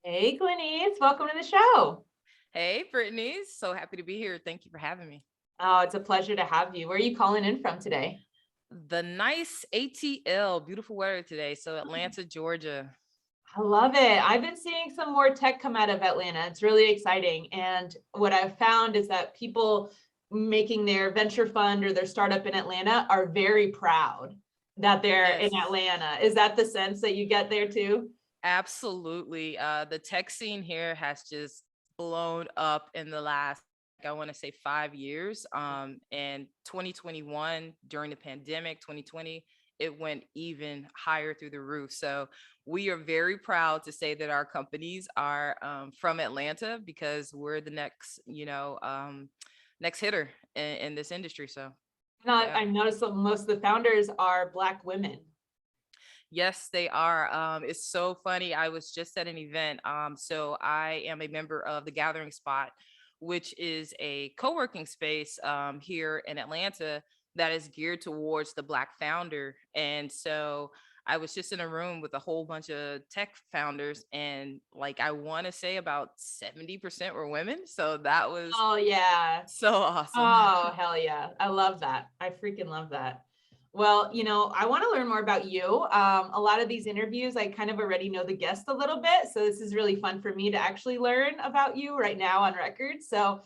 Hey, Glenise, welcome to the show. Hey, Brittany. So happy to be here. Thank you for having me. Oh, it's a pleasure to have you. Where are you calling in from today? The nice ATL, beautiful weather today. So Atlanta, Georgia. I love it. I've been seeing some more tech come out of Atlanta. It's really exciting. And what I've found is that people making their venture fund or their startup in Atlanta are very proud that they're in Yes, Atlanta. Is that the sense that you get there too? absolutely. The tech scene here has just blown up in the last, I want to say 5 years. And 2021 during the pandemic, 2020, it went even higher through the roof. So we are very proud to say that our companies are from Atlanta because we're the next, next hitter in this industry. So And yeah. I've noticed that most of the founders are Black women. Yes, they are. It's so funny. I was just at an event. So I am a member of the Gathering Spot, which is a co-working space here in Atlanta that is geared towards the Black founder. And so I was just in a room with a whole bunch of tech founders, and like I want to say about 70% were women. So that was Oh, yeah. so awesome. Oh, hell yeah. I love that. I freaking love that. Well, I want to learn more about you. A lot of these interviews, I kind of already know the guest a little bit. So this is really fun for me to actually learn about you right now on record. So,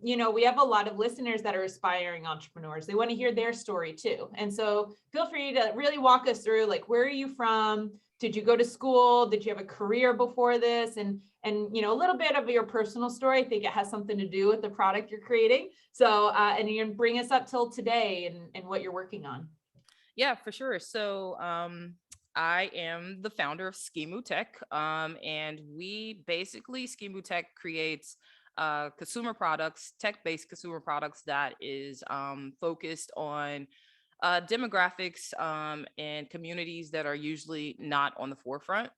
we have a lot of listeners that are aspiring entrepreneurs. They want to hear their story too. And so feel free to really walk us through, like, where are you from? Did you go to school? Did you have a career before this? And a little bit of your personal story. I think it has something to do with the product you're creating. So and you can bring us up till today and what you're working on. Yeah, for sure. So I am the founder of Schemu Tech. And we basically, Schemu Tech creates consumer products, tech-based consumer products that is focused on demographics and communities that are usually not on the forefront.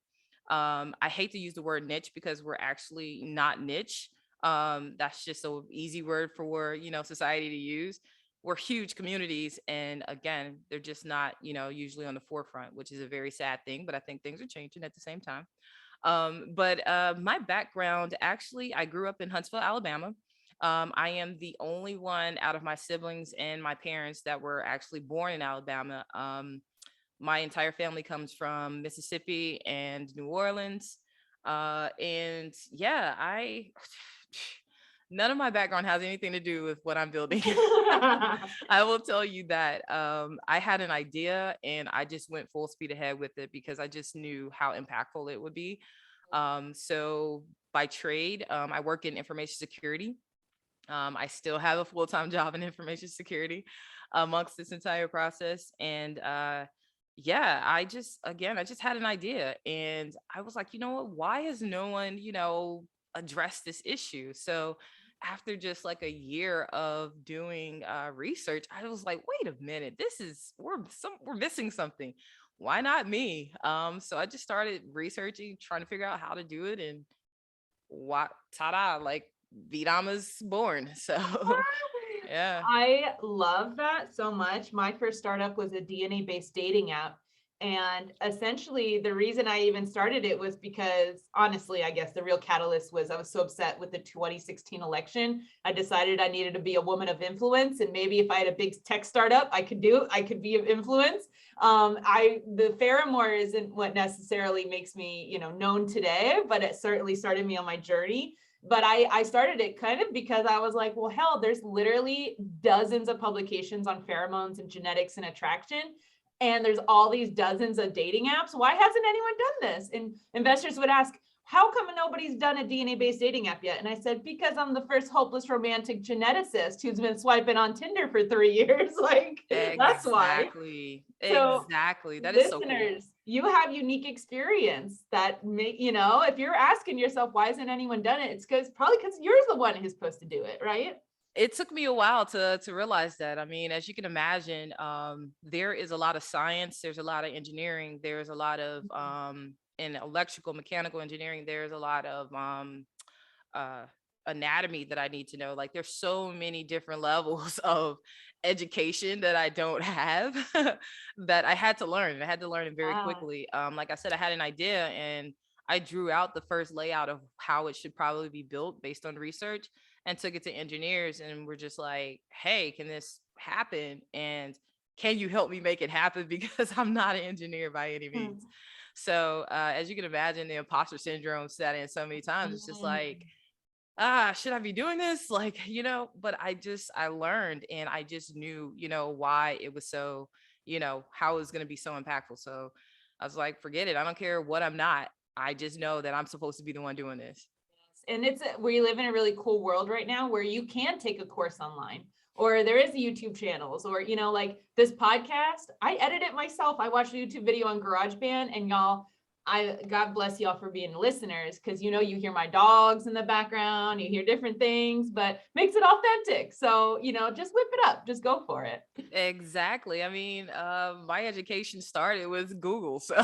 I hate to use the word niche because we're actually not niche. That's just an easy word for society to use. We're huge communities, and again, they're just not usually on the forefront, which is a very sad thing. But I think things are changing at the same time. But my background, actually, I grew up in Huntsville, Alabama. I am the only one out of my siblings and my parents that were actually born in Alabama. My entire family comes from Mississippi and New Orleans. And yeah, none of my background has anything to do with what I'm building. I will tell you that I had an idea and I just went full speed ahead with it because I just knew how impactful it would be. So by trade, I work in information security. I still have a full-time job in information security amongst this entire process. And yeah, I just had an idea and I was like, you know what, why has no one, addressed this issue? So after just like a year of doing research, I was like, wait a minute, we're missing something. Why not me? So I just started researching, trying to figure out how to do it, and what ta-da, like Vidama's born. So yeah. I love that so much. My first startup was a DNA-based dating app. And essentially, the reason I even started it was because, honestly, I guess the real catalyst was I was so upset with the 2016 election. I decided I needed to be a woman of influence. And maybe if I had a big tech startup, I could be of influence. The Faramore isn't what necessarily makes me, known today, but it certainly started me on my journey. But I started it kind of because I was like, well, hell, there's literally dozens of publications on pheromones and genetics and attraction. And there's all these dozens of dating apps. Why hasn't anyone done this? And investors would ask, how come nobody's done a DNA-based dating app yet? And I said, because I'm the first hopeless romantic geneticist who's been swiping on Tinder for 3 years. Like, that's why. Exactly. So Exactly. That is so cool. listeners, you have unique experience that make, if you're asking yourself, why hasn't anyone done it? It's probably because you're the one who's supposed to do it, right? It took me a while to realize that. I mean, as you can imagine, there is a lot of science, there's a lot of engineering, there's a lot of in electrical, mechanical engineering, there's a lot of uh anatomy that I need to know. Like there's so many different levels of education that I don't have that I had to learn. I had to learn it very Ah, quickly. Like I said, I had an idea and I drew out the first layout of how it should probably be built based on research and took it to engineers, and we're just like, hey, can this happen? And can you help me make it happen? Because I'm not an engineer by any means. So as you can imagine, the imposter syndrome set in so many times. It's just like, should I be doing this? Like, but I learned, and I just knew, why it was so, how it was going to be so impactful. So I was like, forget it. I don't care what I'm not. I just know that I'm supposed to be the one doing this. And we live in a really cool world right now where you can take a course online, or there is YouTube channels, or, like this podcast, I edit it myself. I watched a YouTube video on GarageBand, and y'all, God bless y'all for being listeners. Cause you hear my dogs in the background, you hear different things, but makes it authentic. So, just whip it up, just go for it. Exactly. I mean, my education started with Google. So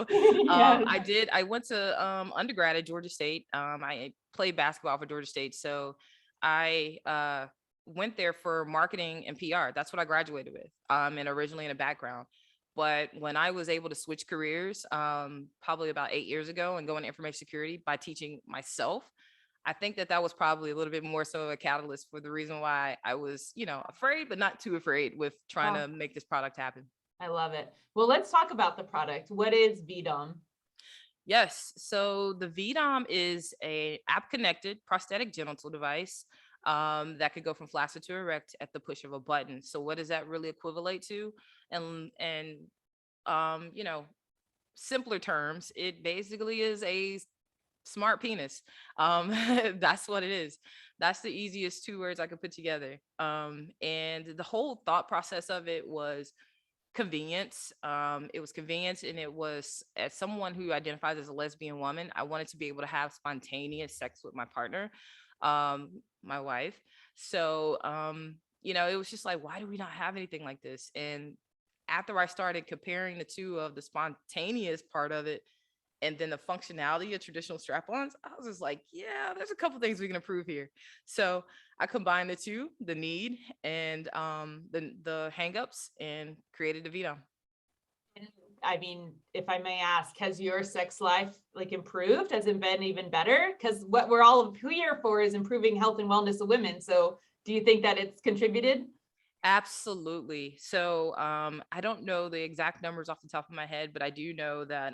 Yes. I went to undergrad at Georgia State. I played basketball for Georgia State. So I went there for marketing and PR. That's what I graduated with. And originally in a background. But when I was able to switch careers, probably about 8 years ago, and go into information security by teaching myself, I think that was probably a little bit more so a catalyst for the reason why I was, afraid, but not too afraid with trying to make this product happen. I love it. Well, let's talk about the product. What is VDOM? Yes. So the VDOM is a app-connected prosthetic genital device that could go from flaccid to erect at the push of a button. So what does that really equivalent to? And simpler terms, it basically is a smart penis. That's what it is. That's the easiest two words I could put together. And the whole thought process of it was convenience. It was convenience, and it was, as someone who identifies as a lesbian woman, I wanted to be able to have spontaneous sex with my partner, my wife. So it was just like, why do we not have anything like this? And after I started comparing the two, of the spontaneous part of it and then the functionality of traditional strap-ons, I was just like, yeah, there's a couple things we can improve here. So I combined the two, the need and the hangups, and created the VDOM. I mean, if I may ask, has your sex life improved? Has it been even better? Because what we're all here for is improving health and wellness of women. So do you think that it's contributed? Absolutely. So I don't know the exact numbers off the top of my head, but I do know that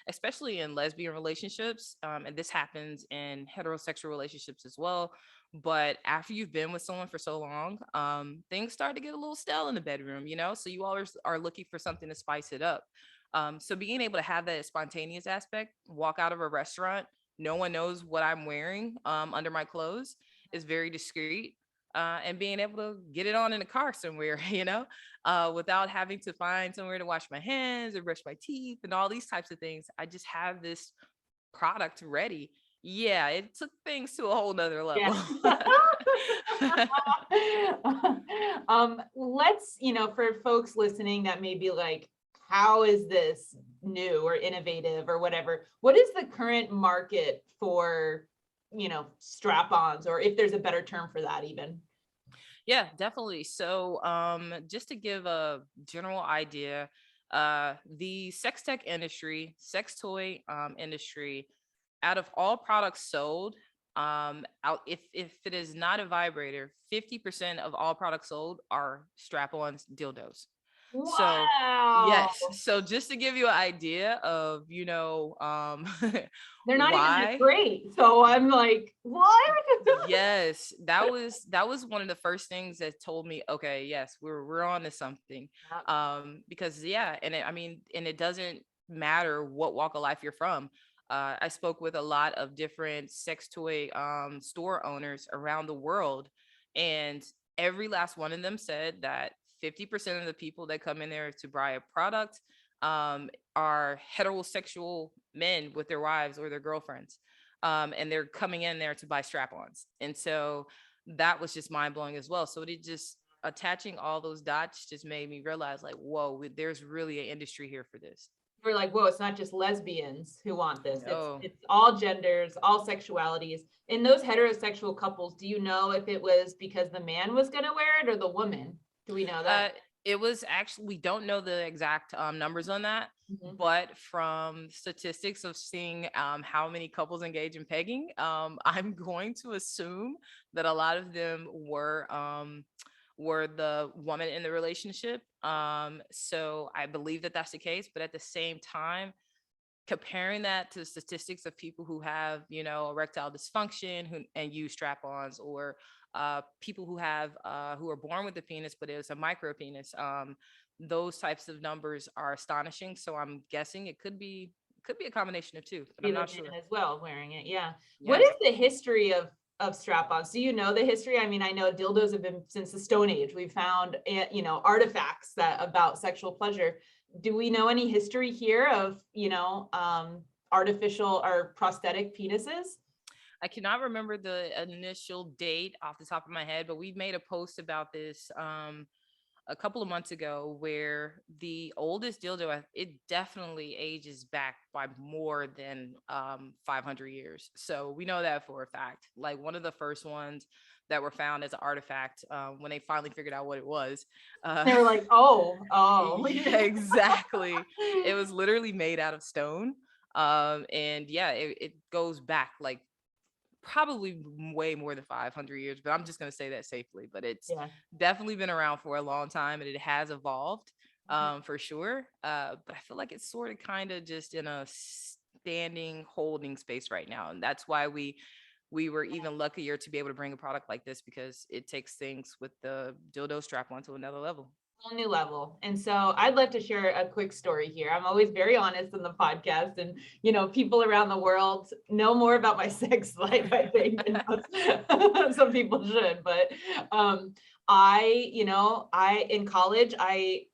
especially in lesbian relationships, and this happens in heterosexual relationships as well, but after you've been with someone for so long, things start to get a little stale in the bedroom, so you always are looking for something to spice it up. So being able to have that spontaneous aspect, walk out of a restaurant, no one knows what I'm wearing under my clothes, is very discreet. And being able to get it on in the car somewhere, without having to find somewhere to wash my hands or brush my teeth and all these types of things. I just have this product ready. Yeah, it took things to a whole nother level. Yeah. Let's, for folks listening that may be like, how is this new or innovative or whatever? What is the current market for strap-ons, or if there's a better term for that even? Yeah, definitely. So just to give a general idea, the sex tech industry, sex toy industry, out of all products sold, out if it is not a vibrator, 50% of all products sold are strap-ons, dildos. So Wow. yes. So just to give you an idea of, They're not why. even that great. So I'm like, what? Yes, that was one of the first things that told me, okay, yes, we're on to something. Because yeah, and it doesn't matter what walk of life you're from. I spoke with a lot of different sex toy store owners around the world, and every last one of them said that 50% of the people that come in there to buy a product are heterosexual men with their wives or their girlfriends. And they're coming in there to buy strap-ons. And so that was just mind-blowing as well. So it just, attaching all those dots just made me realize, like, whoa, there's really an industry here for this. We're like, whoa, it's not just lesbians who want this. No. It's all genders, all sexualities. In those heterosexual couples, do you know if it was because the man was going to wear it or the woman? Do we know that? It was actually, we don't know the exact numbers on that, Mhm. but from statistics of seeing how many couples engage in pegging, I'm going to assume that a lot of them were the woman in the relationship. So I believe that that's the case, but at the same time, comparing that to the statistics of people who have, erectile dysfunction and use strap-ons, or people who are born with a penis but it's a micro penis, those types of numbers are astonishing. So I'm guessing it could be a combination of two, but Be I'm the not men sure. as well wearing it. Yeah. What Yeah. is the history of strap-ons? Do you know the history? I mean, I know dildos have been since the Stone Age. We've found, artifacts that about sexual pleasure. Do we know any history here of, artificial or prosthetic penises? I cannot remember the initial date off the top of my head, but we made a post about this a couple of months ago, where the oldest dildo, it definitely ages back by more than 500 years. So we know that for a fact. Like, one of the first ones that were found as an artifact, when they finally figured out what it was. Uh, They were like, oh. yeah, exactly. It was literally made out of stone. And yeah, it goes back like probably way more than 500 years, but I'm just going to say that safely. But it's Yeah. definitely been around for a long time, and it has evolved, Mhm. for sure. But I feel like it's sort of kind of just in a standing holding space right now. And that's why we were even luckier to be able to bring a product like this, because it takes things with the dildo strap on to another level. Whole new level. And so I'd like to share a quick story here. I'm always very honest in the podcast, and people around the world know more about my sex life, I think, than some people should. But I in college, I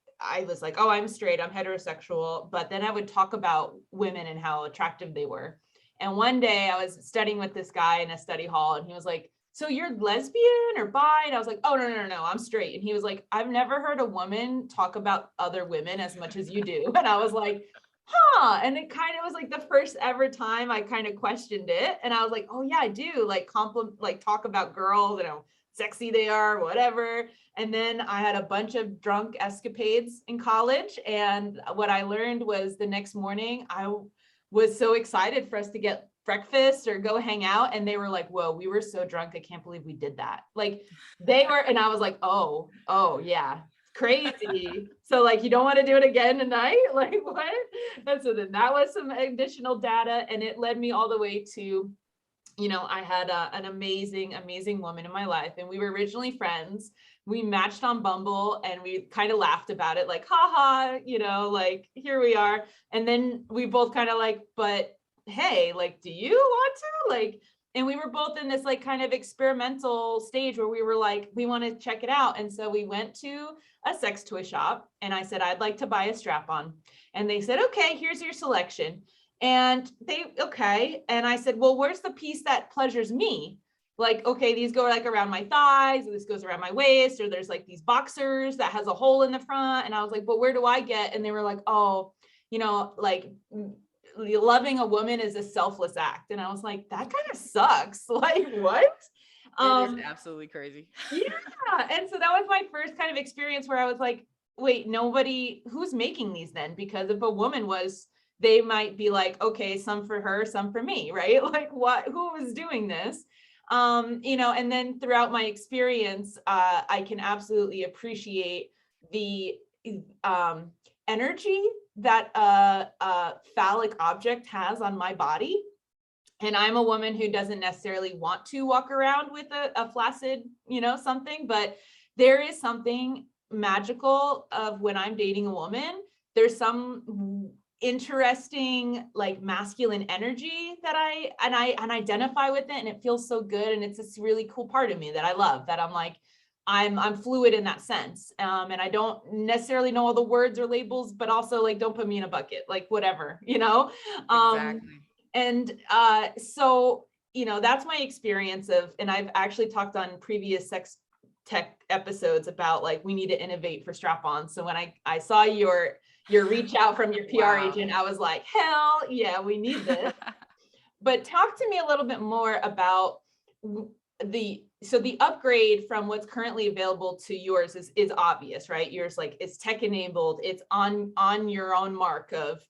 was like, oh, I'm straight, I'm heterosexual, but then I would talk about women and how attractive they were. And one day I was studying with this guy in a study hall, and he was like, so you're lesbian or bi? And I was like, oh, no, I'm straight. And he was like, I've never heard a woman talk about other women as much as you do. And I was like, huh. And it kind of was like the first ever time I kind of questioned it. And I was like, oh yeah, I do like compliment, like talk about girls and how sexy they are, whatever. And then I had a bunch of drunk escapades in college. And what I learned was the next morning, I was so excited for us to get breakfast or go hang out, and they were like, whoa, we were so drunk, I can't believe we did that. Like, they were, and I was like, oh yeah, crazy. So like, you don't want to do it again tonight? Like, what? And so then that was some additional data, and it led me all the way to, I had an amazing woman in my life, and we were originally friends. We matched on Bumble, and we kind of laughed about it, like, haha, like, here we are. And then we both kind of like, but hey, like, do you want to, like, and we were both in this like kind of experimental stage where we were like, we want to check it out. And so we went to a sex toy shop, and I said, I'd like to buy a strap on. And they said, okay, here's your selection. And okay. And I said, well, where's the piece that pleasures me? Like, okay, these go like around my thighs, or this goes around my waist, or there's like these boxers that has a hole in the front. And I was like, but where do I get? And they were like, oh, like, loving a woman is a selfless act. And I was like, that kind of sucks. Like, what? It is absolutely crazy. Yeah. And so that was my first kind of experience where I was like, wait, who's making these then? Because if a woman was, they might be like, okay, some for her, some for me, right? Like, who was doing this? And then throughout my experience, I can absolutely appreciate the energy that a phallic object has on my body. And I'm a woman who doesn't necessarily want to walk around with a flaccid, something, but there is something magical of when I'm dating a woman. There's some interesting like masculine energy that I identify with it, and it feels so good. And it's this really cool part of me that I love, that I'm like, I'm fluid in that sense. And I don't necessarily know all the words or labels, but also like, don't put me in a bucket, like whatever, Exactly. and so, that's my experience of, and I've actually talked on previous sex tech episodes about like, we need to innovate for strap-ons. So when I saw your reach out from your PR Wow. agent, I was like, hell yeah, we need this. But talk to me a little bit more about so the upgrade from what's currently available to yours is obvious, right? Yours, like, it's tech enabled, it's on your own mark of,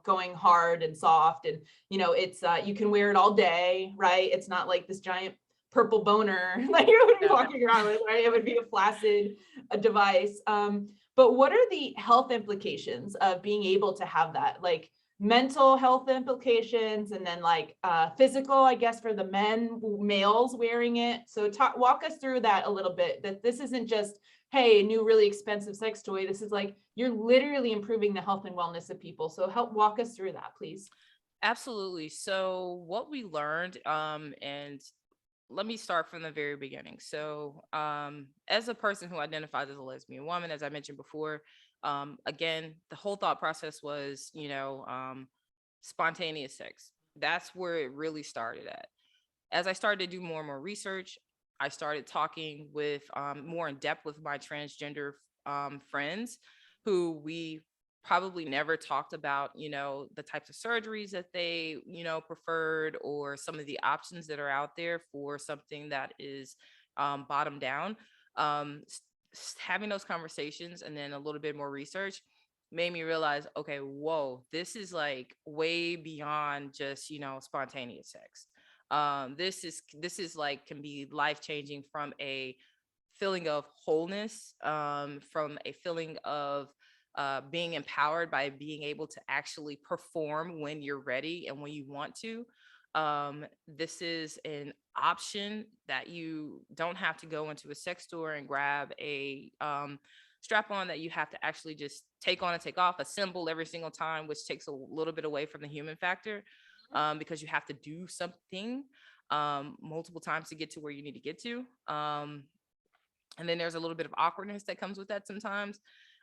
going hard and soft, and it's you can wear it all day, right? It's not like this giant purple boner like you would be walking around with, right? It would be a flaccid device. But what are the health implications of being able to have that? Like, mental health implications, and then like physical, I guess, for the males wearing it. So walk us through that a little bit, that this isn't just, hey, a new really expensive sex toy. This is like, you're literally improving the health and wellness of people. So help walk us through that, please. Absolutely. So what we learned, and let me start from the very beginning. So, as a person who identifies as a lesbian woman, as I mentioned before, again, the whole thought process was, spontaneous sex. That's where it really started at. As I started to do more and more research, I started talking with more in depth with my transgender friends, who we probably never talked about, the types of surgeries that they, preferred, or some of the options that are out there for something that is bottom down. Having those conversations and then a little bit more research made me realize, okay, whoa, this is like way beyond just, spontaneous sex. This is like, can be life changing from a feeling of wholeness, from a feeling of being empowered by being able to actually perform when you're ready and when you want to. This is an option that you don't have to go into a sex store and grab a strap on that you have to actually just take on and take off, assemble every single time, which takes a little bit away from the human factor, because you have to do something multiple times to get to where you need to get to. And then there's a little bit of awkwardness that comes with that sometimes.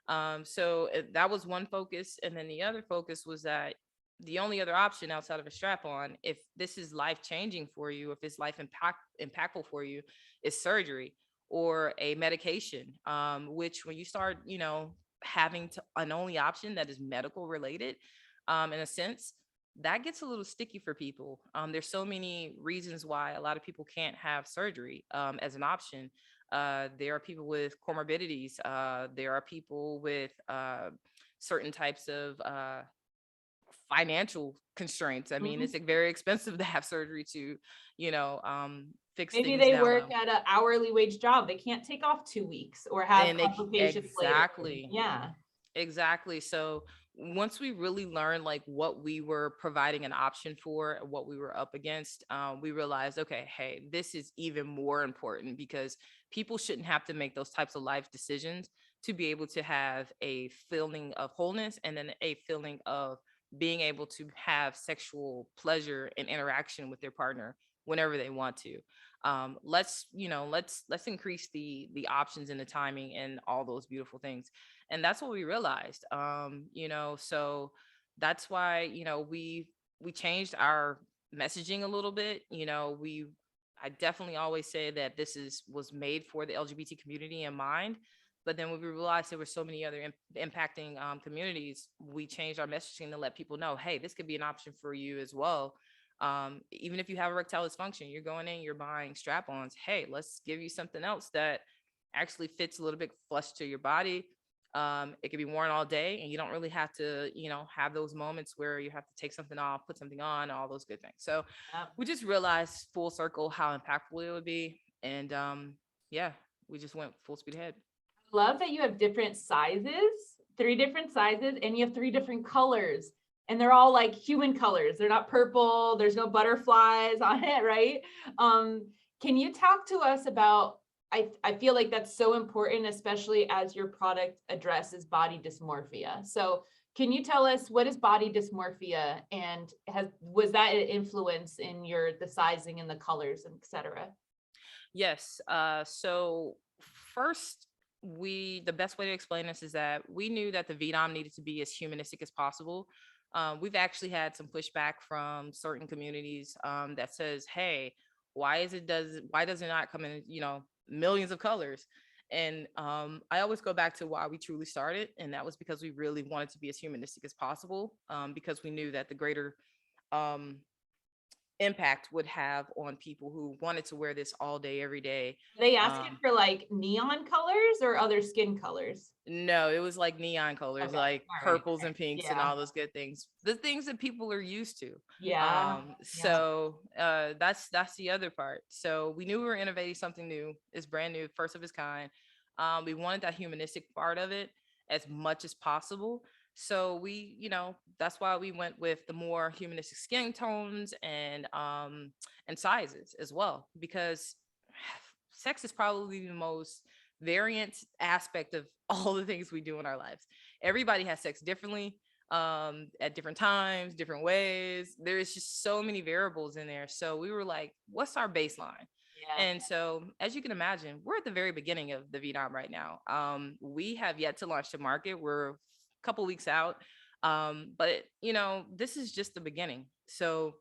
That was one focus. And then the other focus was that the only other option outside of a strap on, if this is life changing for you, if it's impactful for you, is surgery or a medication, which when you start, having an only option that is medical related, in a sense, that gets a little sticky for people. There's so many reasons why a lot of people can't have surgery as an option. There are people with comorbidities. There are people with certain types of financial constraints. I mean, it's like very expensive to have surgery to, fix Maybe things they down work low. at an hourly wage job. They can't take off 2 weeks or have And complications later. exactly. Yeah. Exactly. So once we really learned like what we were providing an option for, what we were up against, we realized, okay, hey, this is even more important, because people shouldn't have to make those types of life decisions to be able to have a feeling of wholeness, and then a feeling of being able to have sexual pleasure and interaction with their partner whenever they want to. Let's increase the options and the timing and all those beautiful things. And that's what we realized. So that's why, we changed our messaging a little bit. I definitely always say that was made for the LGBT community in mind. But then when we realized there were so many other impacting communities, we changed our messaging to let people know, hey, this could be an option for you as well. Even if you have erectile dysfunction, you're going in, you're buying strap-ons. Hey, let's give you something else that actually fits a little bit flush to your body. It can be worn all day, and you don't really have to, have those moments where you have to take something off, put something on, all those good things. So we just realized full circle how impactful it would be. And yeah, we just went full speed ahead. Love that you have different sizes, 3 different sizes, and you have 3 different colors. And they're all like human colors. They're not purple. There's no butterflies on it, right? Can you talk to us about, I feel like that's so important, especially as your product addresses body dysmorphia. So can you tell us, what is body dysmorphia, and was that an influence in the sizing and the colors, and et cetera? Yes. So first, the best way to explain this is that we knew that the VDOM needed to be as humanistic as possible. We've actually had some pushback from certain communities that says, "Hey, why does it not come in, millions of colors?" And I always go back to why we truly started, and that was because we really wanted to be as humanistic as possible, because we knew that the greater um, impact would have on people who wanted to wear this all day, every day. They asking for like neon colors or other skin colors? No, it was like neon colors, Okay. like All right. purples and pinks and Yeah. all those good things, the things that people are used to. Yeah. That's the other part. So we knew we were innovating something new. It's brand new, first of its kind. We wanted that humanistic part of it as much as possible. So we, that's why we went with the more humanistic skin tones and sizes as well, because sex is probably the most variant aspect of all the things we do in our lives. Everybody has sex differently, at different times, different ways. There's just so many variables in there. So we were like, what's our baseline? Yeah. And so, as you can imagine, we're at the very beginning of the VDOM right now. We have yet to launch to market. We're a couple weeks out. But this is just the beginning. So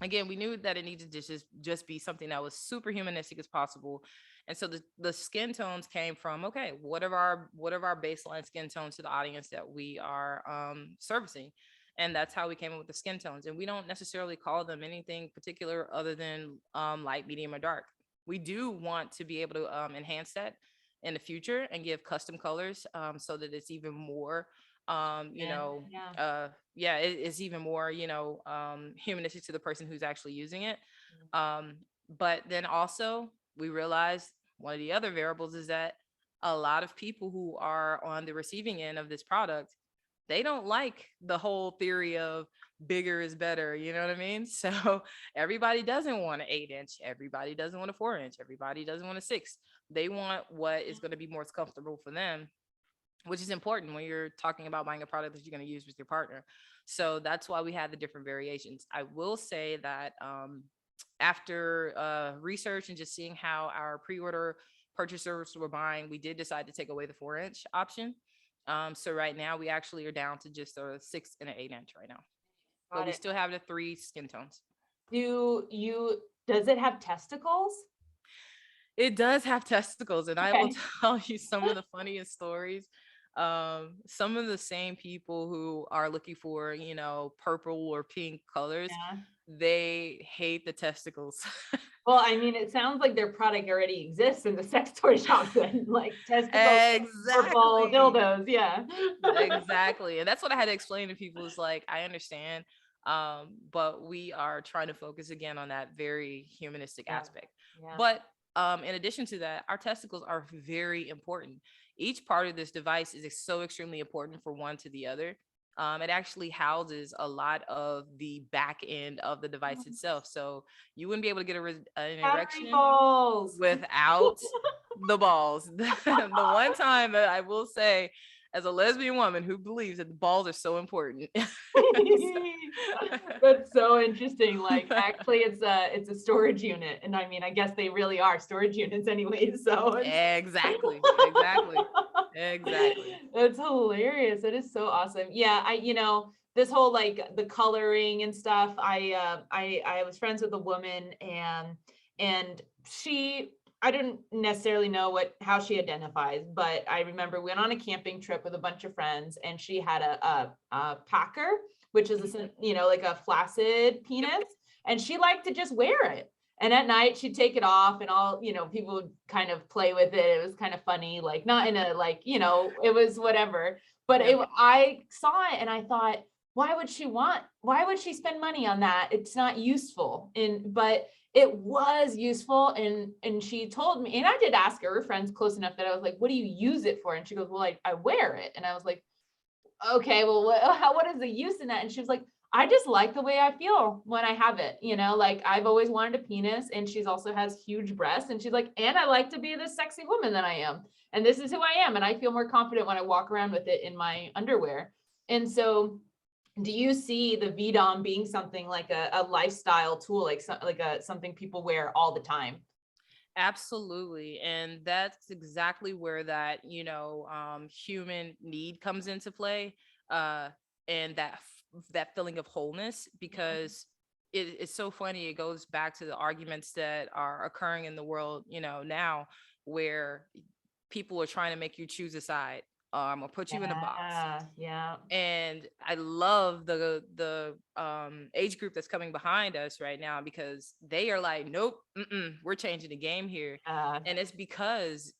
again, we knew that it needed to just be something that was super humanistic as possible. And so the skin tones came from, okay, what are our baseline skin tones to the audience that we are servicing? And that's how we came up with the skin tones. And we don't necessarily call them anything particular other than light, medium, or dark. We do want to be able to enhance that in the future and give custom colors so that it's even more it's even more humanistic to the person who's actually using it. But then also we realized one of the other variables is that a lot of people who are on the receiving end of this product, they don't like the whole theory of bigger is better, you know what I mean? So everybody doesn't want an 8-inch, everybody doesn't want a 4-inch, everybody doesn't want a 6. They want what is going to be most comfortable for them, which is important when you're talking about buying a product that you're going to use with your partner. So that's why we have the different variations. I will say that after research and just seeing how our pre-order purchasers were buying, we did decide to take away the 4-inch option. So right now we actually are down to just a 6 and an 8-inch right now. But we still have the 3 skin tones. Does it have testicles? It does have testicles, and I will tell you some of the funniest stories. Some of the same people who are looking for, purple or pink colors, they hate the testicles. Well, I mean, it sounds like their product already exists in the sex toy shop then, like testicles, purple dildos, yeah. Exactly. And that's what I had to explain to people is like, I understand, but we are trying to focus again on that very humanistic aspect. But in addition to that, our testicles are very important. Each part of this device is so extremely important for one to the other. It actually houses a lot of the back end of the device itself. So you wouldn't be able to get an erection without the balls. The one time that I will say, as a lesbian woman who believes that the balls are so important. That's so interesting. Like, actually, it's a storage unit, and I mean, I guess they really are storage units anyways. So exactly. That's hilarious. That is so awesome. Yeah, this whole like the coloring and stuff. I was friends with a woman, and I didn't necessarily know how she identifies, but I remember we went on a camping trip with a bunch of friends, and she had a packer, which is like a flaccid penis, and she liked to just wear it. And at night she'd take it off, and all, people would kind of play with it. It was kind of funny, like not in a it was whatever. But I saw it and I thought, why would she spend money on that? It's not useful. But it was useful. And she told me, and I did ask her, we're friends close enough that I was like, what do you use it for? And she goes, well, I wear it. And I was like, okay, well, what is the use in that? And she was like, I just like the way I feel when I have it, like I've always wanted a penis, and she's also has huge breasts, and she's like, and I like to be this sexy woman that I am. And this is who I am. And I feel more confident when I walk around with it in my underwear. And so do you see the VDOM being something like a lifestyle tool, like something people wear all the time? Absolutely. And that's exactly where that, human need comes into play. And that feeling of wholeness, because it's so funny. It goes back to the arguments that are occurring in the world, now, where people are trying to make you choose a side. or put you in a box. Yeah. And I love the age group that's coming behind us right now, because they are like, nope, we're changing the game here. And it's because,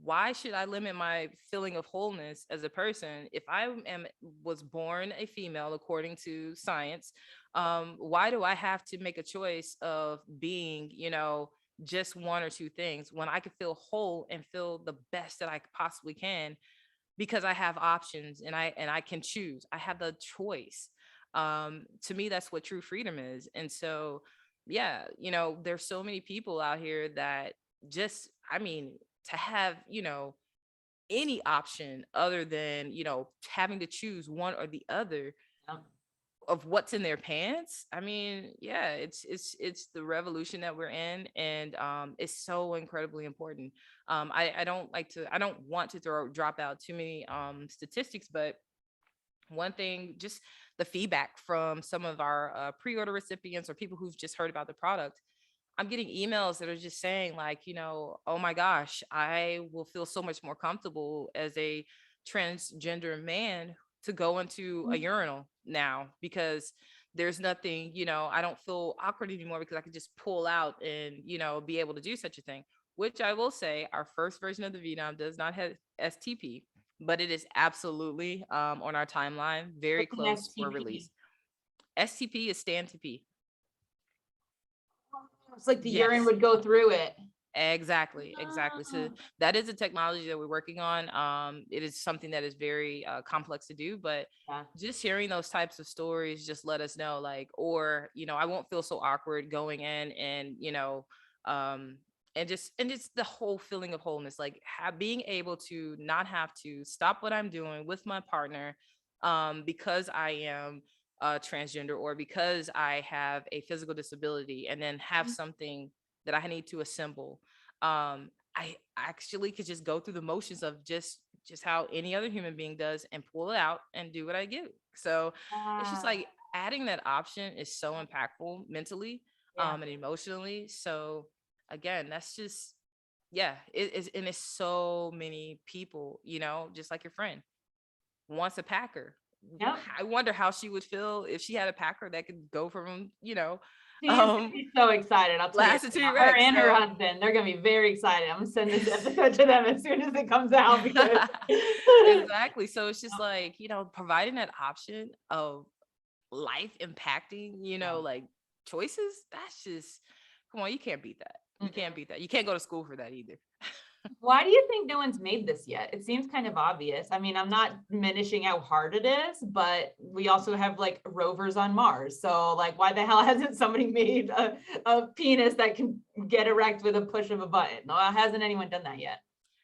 why should I limit my feeling of wholeness as a person if I was born a female according to science? Why do I have to make a choice of being, just one or two things, when I could feel whole and feel the best that I possibly can, because I have options, and I can choose. I have the choice. To me, that's what true freedom is. And so, yeah, there's so many people out here that just, I mean, to have, any option other than, having to choose one or the other Yeah. of what's in their pants. I mean, yeah, it's the revolution that we're in, and it's so incredibly important. I don't want to drop out too many statistics, but one thing, just the feedback from some of our pre-order recipients or people who've just heard about the product. I'm getting emails that are just saying, like, oh my gosh, I will feel so much more comfortable as a transgender man to go into a urinal now, because there's nothing, I don't feel awkward anymore, because I can just pull out and, be able to do such a thing. Which I will say, our first version of the VNOM does not have STP, but it is absolutely on our timeline, very What's an close for STP? release. STP is stand to pee. It's like the urine Yes. would go through it. Exactly. So that is a technology that we're working on. It is something that is very complex to do, but Yeah. just hearing those types of stories just let us know, like, or I won't feel so awkward going in, and um, and just the whole feeling of wholeness, like being able to not have to stop what I'm doing with my partner, because I am transgender, or because I have a physical disability, and then have something that I need to assemble. I actually could just go through the motions of just how any other human being does, and pull it out and do what I do. So it's just like, adding that option is so impactful mentally, Yeah. and emotionally. So again, that's just, yeah, it is. And it's so many people, just like your friend wants a packer. Yep. I wonder how she would feel if she had a packer that could go from, She's so excited. I'll tell you. Lassitude Her Rex. and her So husband, they're gonna be very excited. I'm gonna send this episode to them as soon as it comes out, because exactly. So it's just like, providing that option of life impacting, like choices. That's just, come on, you can't beat that. You can't beat that. You can't go to school for that either. Why do you think no one's made this yet? It seems kind of obvious. I mean, I'm not diminishing how hard it is, but we also have like rovers on Mars. So like, why the hell hasn't somebody made a penis that can get erect with a push of a button? No, hasn't anyone done that yet?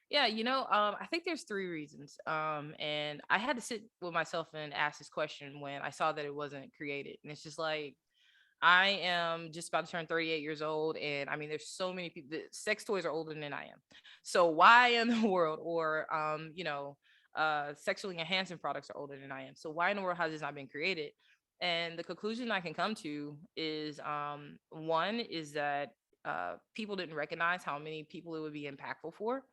Yeah, I think there's three reasons. And I had to sit with myself and ask this question when I saw that it wasn't created. And it's just like, I am just about to turn 38 years old. And I mean, there's so many people, sex toys are older than I am. So why in the world, or, sexually enhancing products are older than I am. So why in the world has this not been created? And the conclusion I can come to is, one is that people didn't recognize how many people it would be impactful for.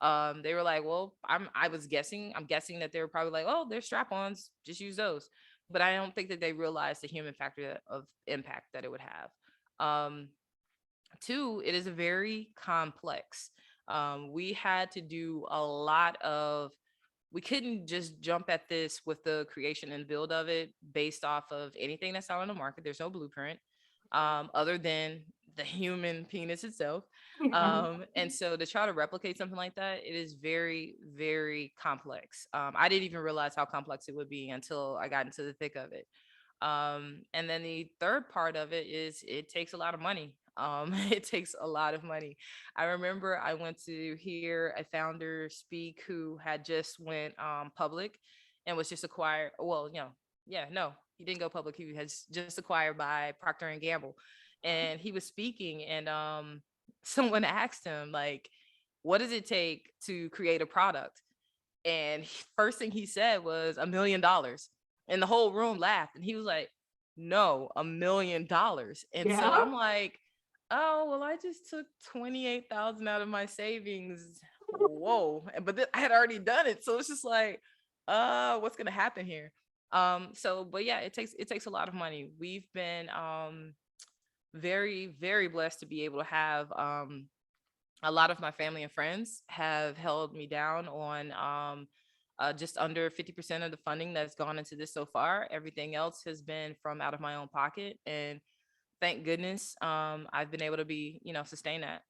They were like, well, I'm guessing that they were probably like, oh, they're strap-ons, just use those. But I don't think that they realized the human factor of impact that it would have. Two, it is a very complex. We had to do a lot of, we couldn't just jump at this with the creation and build of it based off of anything that's out on the market. There's no blueprint other than the human penis itself. And so to try to replicate something like that, it is very, very complex. I didn't even realize how complex it would be until I got into the thick of it. And then the third part of it is, it takes a lot of money. It takes a lot of money. I remember I went to hear a founder speak who had just went public and was just acquired. Well, no, he didn't go public. He has just acquired by Procter and Gamble. And he was speaking, and someone asked him, like, what does it take to create a product? And first thing he said was $1 million. And the whole room laughed. And he was like, no, $1 million. And so I'm like, oh, well, I just took 28,000 out of my savings. whoa. But I had already done it. So it's just like, what's gonna happen here? But yeah, it takes a lot of money. We've been very, very blessed to be able to have a lot of my family and friends have held me down on just under 50% of the funding that's gone into this so far. Everything else has been from out of my own pocket. And thank goodness I've been able to be, sustain that.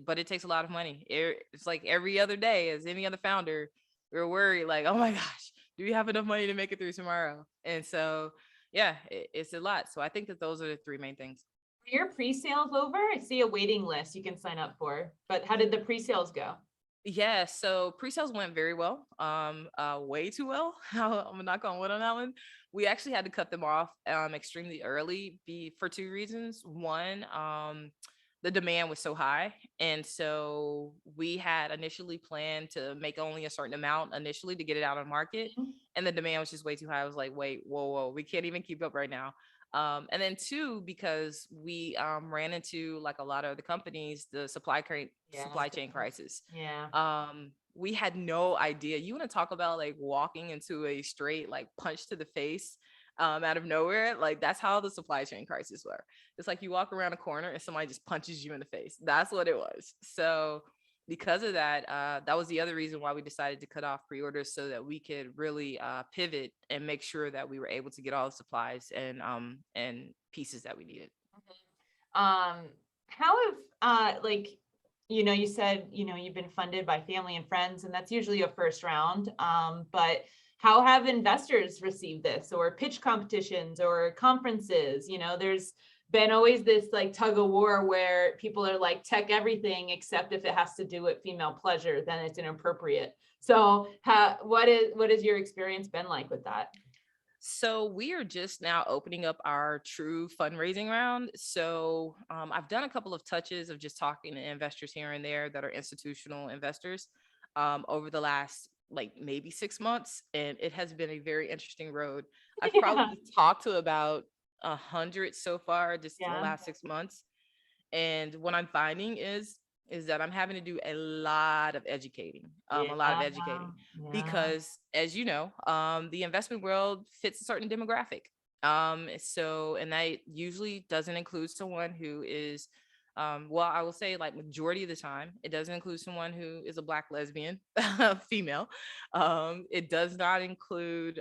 But it takes a lot of money. It's like every other day, as any other founder, we're worried like, oh my gosh, do we have enough money to make it through tomorrow? And so, yeah, it's a lot. So I think that those are the three main things. Are your pre-sales over? I see a waiting list you can sign up for, but how did the pre-sales go? Yeah, so pre-sales went very well. Way too well. I'm gonna knock on wood on that one. We actually had to cut them off extremely early for two reasons. One, the demand was so high, and so we had initially planned to make only a certain amount initially to get it out on market, Mhm. and the demand was just way too high. I was like, wait, whoa, we can't even keep up right now. And then two, because we ran into, like a lot of the companies, the Yes. supply chain crisis. Yeah. We had no idea. You want to talk about like walking into a straight like punch to the face out of nowhere? Like that's how the supply chain crisis were. It's like you walk around a corner and somebody just punches you in the face. That's what it was. So because of that, that was the other reason why we decided to cut off pre-orders, so that we could really pivot and make sure that we were able to get all the supplies and pieces that we needed. Um, how have like, you said, you've been funded by family and friends, and that's usually a first round. But how have investors received this, or pitch competitions or conferences? There's been always this like tug of war where people are like tech everything, except if it has to do with female pleasure, then it's inappropriate. So what is your experience been like with that? So we are just now opening up our true fundraising round. So I've done a couple of touches of just talking to investors here and there that are institutional investors over the last like maybe 6 months, and it has been a very interesting road. I've Yeah. probably talked to about 100 so far just in the Yeah. last 6 months, and what I'm finding is that I'm having to do a lot of educating, Yeah. a lot of educating, Yeah. because as you know, the investment world fits a certain demographic. And that usually doesn't include someone who is, well, I will say like majority of the time, it doesn't include someone who is a Black lesbian female. It does not include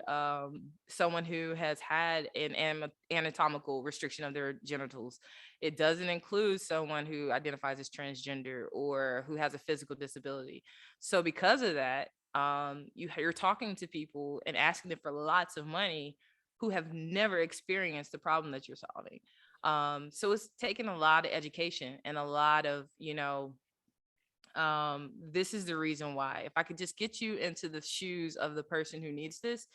someone who has had an anatomical restriction of their genitals. It doesn't include someone who identifies as transgender or who has a physical disability. So because of that, you're talking to people and asking them for lots of money who have never experienced the problem that you're solving. So it's taken a lot of education and a lot of, this is the reason why. If I could just get you into the shoes of the person who needs this,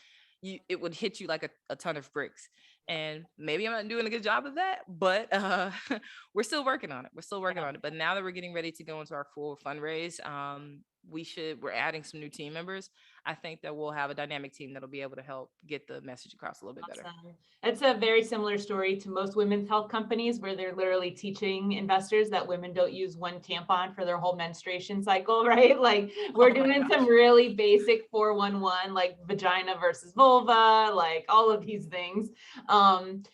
it would hit you like a ton of bricks. And maybe I'm not doing a good job of that, but we're still working on it. We're still working on it. But now that we're getting ready to go into our full fundraise, we're adding some new team members. I think that we'll have a dynamic team that'll be able to help get the message across a little bit better. Awesome. It's a very similar story to most women's health companies, where they're literally teaching investors that women don't use one tampon for their whole menstruation cycle, right? Like we're Oh my doing some gosh. really basic 411, like vagina versus vulva, like all of these things. And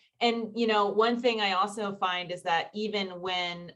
one thing I also find is that even when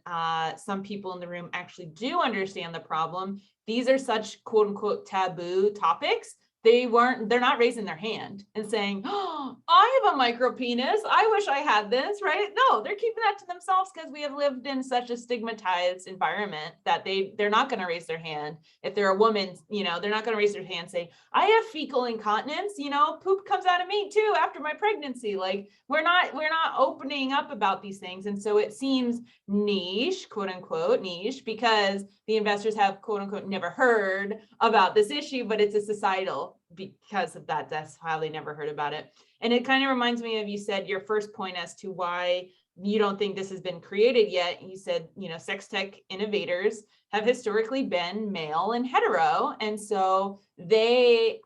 some people in the room actually do understand the problem, these are such quote unquote taboo topics. They're not raising their hand and saying, oh, I have a micro penis, I wish I had this, right? No, they're keeping that to themselves, because we have lived in such a stigmatized environment that they're not going to raise their hand. If they're a woman, they're not going to raise their hand and say, I have fecal incontinence, poop comes out of me too after my pregnancy. Like we're not opening up about these things. And so it seems niche, quote unquote niche, because the investors have quote unquote never heard about this issue, but it's a societal, because of that, that's how they never heard about it. And it kind of reminds me of, you said your first point as to why you don't think this has been created yet. You said, sex tech innovators have historically been male and hetero. And so they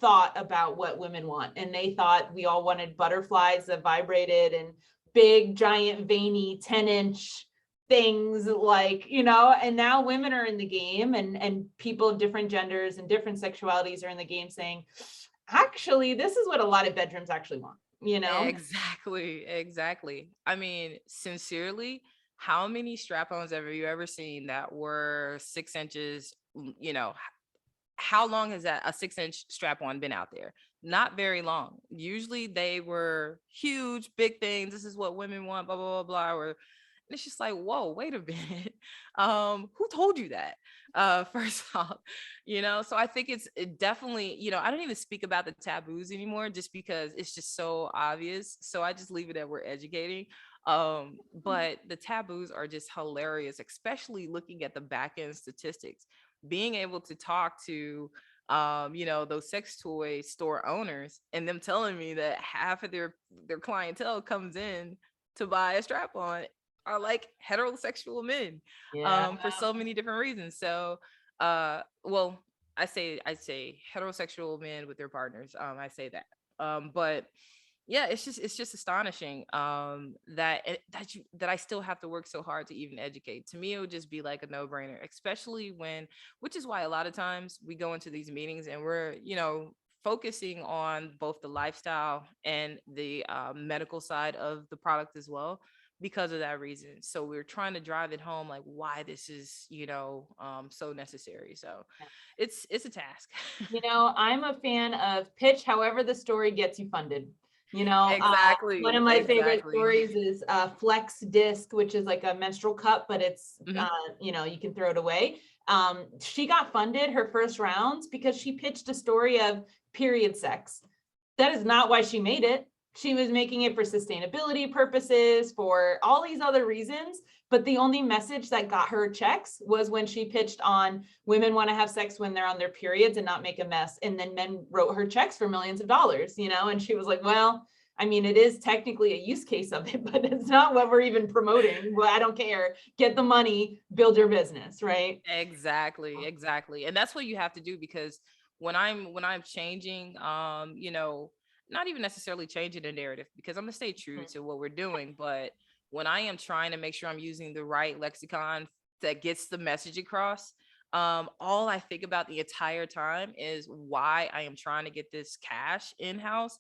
thought about what women want. And they thought we all wanted butterflies that vibrated and big, giant, veiny 10-inch things like, and now women are in the game, and people of different genders and different sexualities are in the game saying, actually, this is what a lot of bedrooms actually want, Exactly. I mean, sincerely, how many strap-ons have you ever seen that were 6 inches? How long has that a 6-inch strap-on been out there? Not very long. Usually they were huge, big things. This is what women want, blah, blah, blah, blah. Or and it's just like, whoa, wait a minute. Who told you that? First off, so I think it definitely, I don't even speak about the taboos anymore just because it's just so obvious. So I just leave it at we're educating. But the taboos are just hilarious, especially looking at the back end statistics. Being able to talk to those sex toy store owners and them telling me that half of their clientele comes in to buy a strap on are like heterosexual men, for so many different reasons. So well, I say heterosexual men with their partners. I say that. But yeah, it's just astonishing that I still have to work so hard to even educate. To me, it would just be like a no-brainer, especially which is why a lot of times we go into these meetings and we're focusing on both the lifestyle and the medical side of the product as well, because of that reason. So we're trying to drive it home, like why this is so necessary. So it's a task. I'm a fan of pitch however the story gets you funded. Exactly. One of my favorite stories is Flex Disc, which is like a menstrual cup, but it's you can throw it away. She got funded her first rounds because she pitched a story of period sex. That is not why she made it. She was making it for sustainability purposes, for all these other reasons. But the only message that got her checks was when she pitched on women want to have sex when they're on their periods and not make a mess. And then men wrote her checks for millions of dollars, and she was like, well, I mean, it is technically a use case of it, but it's not what we're even promoting. Well, I don't care. Get the money, build your business, right? Exactly. And that's what you have to do, because when I'm changing, not even necessarily changing the narrative, because I'm gonna stay true to what we're doing, but when I am trying to make sure I'm using the right lexicon that gets the message across, all I think about the entire time is why I am trying to get this cash in-house.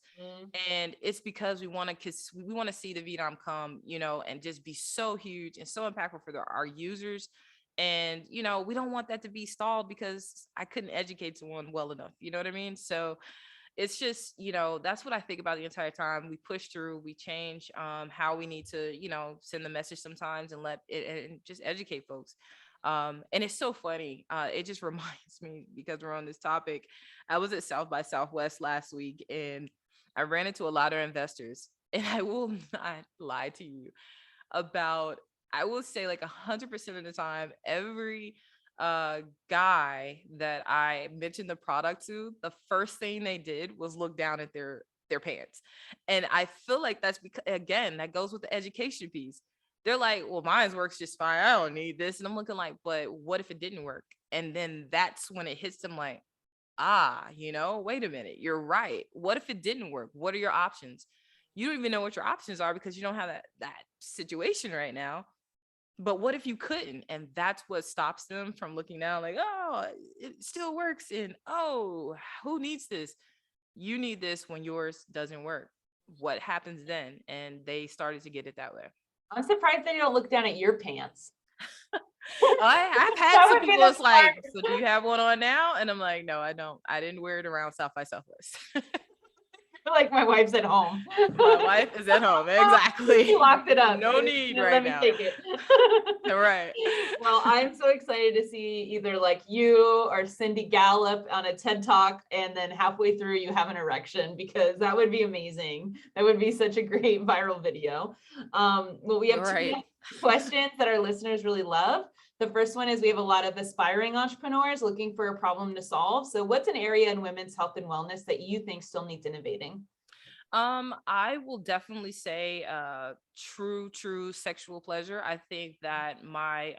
And it's because we want to see the VDOM come, and just be so huge and so impactful for our users. And we don't want that to be stalled because I couldn't educate someone well enough, you know what I mean? So it's just, that's what I think about the entire time. We push through, we change how we need to, send the message sometimes, and let it and just educate folks. And it's so funny. It just reminds me, because we're on this topic. I was at South by Southwest last week and I ran into a lot of investors, and I will not lie to you, I will say like 100% of the time, every guy that I mentioned the product to, the first thing they did was look down at their pants. And I feel like that's because, again, that goes with the education piece. They're like, well, mine works just fine, I don't need this. And I'm looking like, but what if it didn't work? And then that's when it hits them like, wait a minute, you're right. What if it didn't work? What are your options? You don't even know what your options are because you don't have that situation right now. But what if you couldn't? And that's what stops them from looking down like, oh, it still works. And oh, who needs this? You need this when yours doesn't work. What happens then? And they started to get it that way. I'm surprised they don't look down at your pants. I've had some people it's like, so do you have one on now? And I'm like, no, I don't. I didn't wear it around South by Southwest. Like my wife's at home. My wife is at home. Exactly. She locked it up. No need right now. Let me take it. Right. Well, I'm so excited to see either like you or Cindy Gallup on a TED Talk, and then halfway through you have an erection, because that would be amazing. That would be such a great viral video. Well, we have two questions that our listeners really love. The first one is, we have a lot of aspiring entrepreneurs looking for a problem to solve. So what's an area in women's health and wellness that you think still needs innovating? I will definitely say true sexual pleasure. I think that my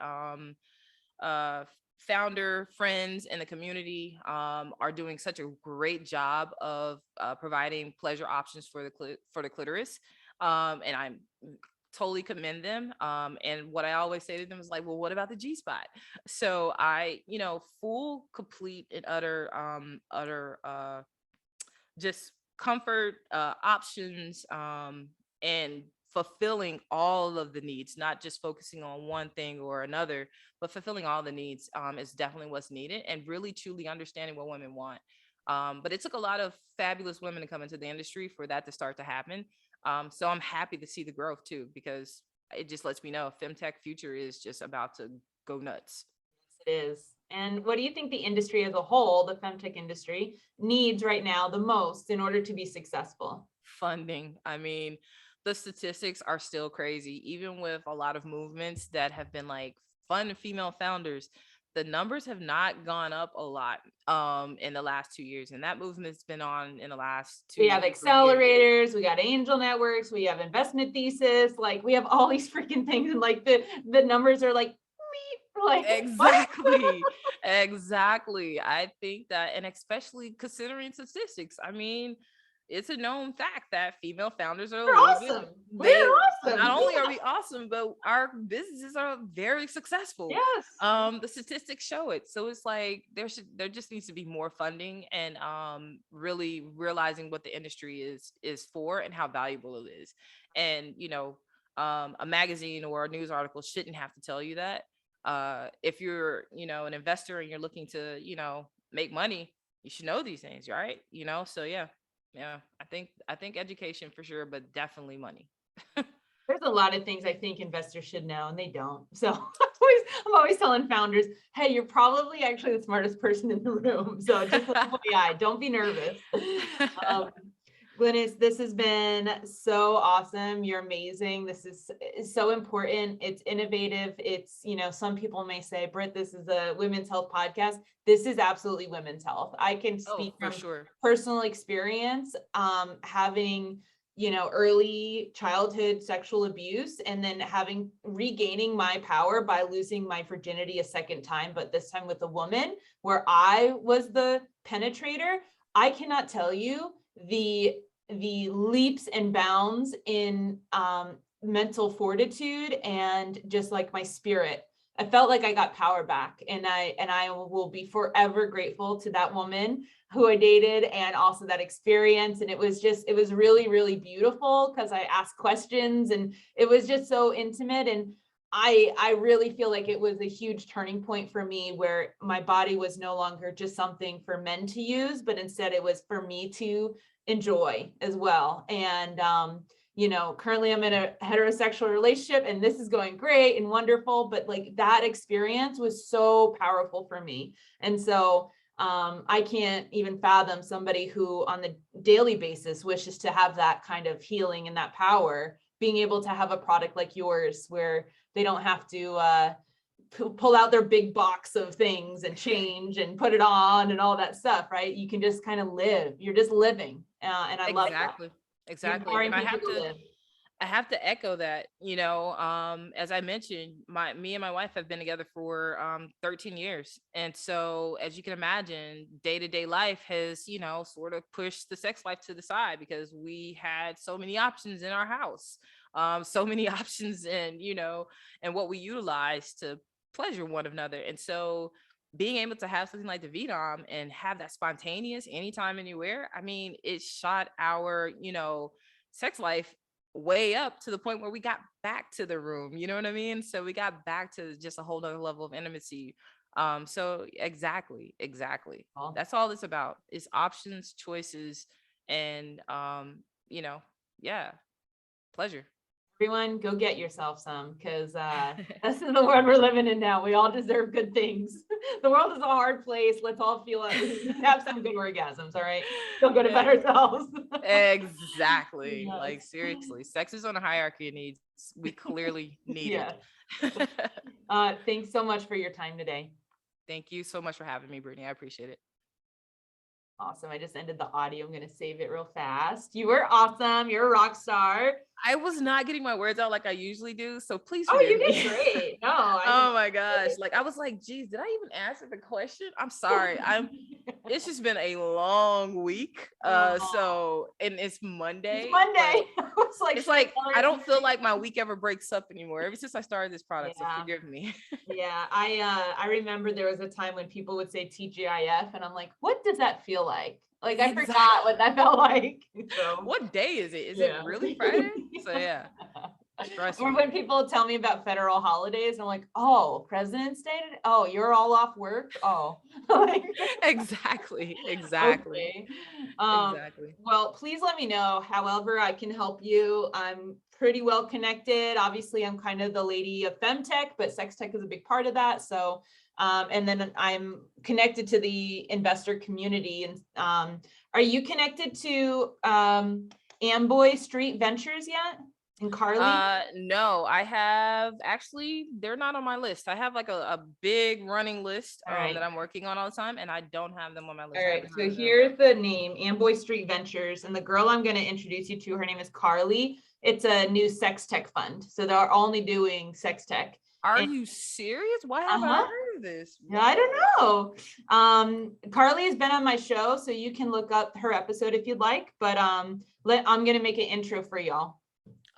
founder friends in the community are doing such a great job of providing pleasure options for the clitoris. And I'm totally commend them. And what I always say to them is like, well, what about the G spot? So I, full, complete, and utter just comfort, options, and fulfilling all of the needs, not just focusing on one thing or another, but fulfilling all the needs, is definitely what's needed, and really truly understanding what women want. But it took a lot of fabulous women to come into the industry for that to start to happen. So I'm happy to see the growth too, because it just lets me know Femtech future is just about to go nuts. It is. And what do you think the industry as a whole, the femtech industry, needs right now the most in order to be successful? Funding. I mean, the statistics are still crazy. Even with a lot of movements that have been like fund female founders, the numbers have not gone up a lot in the last 2 years. And that movement's been on in the last We two have to 3 years. accelerators, we got angel networks, we have investment thesis, like we have all these freaking things, and like the numbers are like like Exactly. Exactly. I think that, and especially considering statistics, I mean, it's a known fact that female founders are a we're little bit, awesome. they We're awesome. not only are we awesome, but our businesses are very successful. Yes. The statistics show it. So it's like there just needs to be more funding, and really realizing what the industry is for and how valuable it is. And a magazine or a news article shouldn't have to tell you that. If you're an investor and you're looking to make money, you should know these things, right? So yeah. I think education for sure, but definitely money. There's a lot of things I think investors should know and they don't. So I'm always telling founders, hey, you're probably actually the smartest person in the room. So just don't be nervous. Glynis, this has been so awesome. You're amazing. This is so important. It's innovative. It's, some people may say, Britt, this is a women's health podcast. This is absolutely women's health. I can speak for from sure. personal experience, having, early childhood sexual abuse, and then regaining my power by losing my virginity a second time, but this time with a woman where I was the penetrator. I cannot tell you the leaps and bounds in mental fortitude and just like my spirit. I felt like I got power back, and I will be forever grateful to that woman who I dated, and also that experience. And it was really, really beautiful because I asked questions and it was just so intimate. And I really feel like it was a huge turning point for me, where my body was no longer just something for men to use, but instead it was for me to enjoy as well. And currently I'm in a heterosexual relationship and this is going great and wonderful, but like that experience was so powerful for me. And so I can't even fathom somebody who on the daily basis wishes to have that kind of healing and that power, being able to have a product like yours where they don't have to pull out their big box of things and change and put it on and all that stuff, right? You can just kind of live. You're just living. And I love that. Exactly. And I have to echo that, as I mentioned, me and my wife have been together for 13 years. And so as you can imagine, day-to-day life has, sort of pushed the sex life to the side, because we had so many options in our house, so many options in, and what we utilize to pleasure one another. And so being able to have something like the VDOM and have that spontaneous anytime, anywhere, I mean, it shot our, sex life way up to the point where we got back to the room, you know what I mean? So we got back to just a whole nother level of intimacy. So exactly. Oh. That's all it's about, is options, choices, and yeah, pleasure. Everyone, go get yourself some, because this is the world we're living in now. We all deserve good things. The world is a hard place. Let's all feel it. Have some good orgasms, all right? Feel good about ourselves. Exactly. Yes. Like seriously, sex is on a hierarchy of needs. We clearly need it. Thanks so much for your time today. Thank you so much for having me, Brittany. I appreciate it. Awesome. I just ended the audio. I'm going to save it real fast. You were awesome. You're a rock star. I was not getting my words out like I usually do, so please Oh, forgive you me. did great. No, Oh my gosh. Like I was like, geez, did I even answer the question? I'm sorry. It's just been a long week. Oh, So and it's it's Monday, Monday. but I was like, it's like I don't feel sorry. like my week ever breaks up anymore ever since I started this product. So Yeah. forgive me. Yeah, I remember there was a time when people would say TGIF, and I'm like, what does that feel like? Like I Exactly. forgot what that felt like. So What day is it? Is it yeah. really Friday? So yeah, trust Or me. when people tell me about federal holidays, I'm like, oh, President's Day today? Oh, you're all off work? Oh, like, Exactly. Exactly. okay. Exactly. Well, please let me know however I can help you. I'm pretty well connected. Obviously, I'm kind of the lady of Femtech, but sex tech is a big part of that. So, and then I'm connected to the investor community. And are you connected to Amboy Street Ventures yet? And Carly? No, I have actually, they're not on my list. I have like a big running list All right. that I'm working on all the time, and I don't have them on my list. All I right, haven't so heard of them. here's the name, Amboy Street Ventures, and the girl I'm going to introduce you to, her name is Carly. It's a new sex tech fund, so they're only doing sex tech. Are And, you serious? Why haven't I uh-huh, heard of this? yeah, I don't know. Carly has been on my show, so you can look up her episode if you'd like. But I'm going to make an intro for y'all.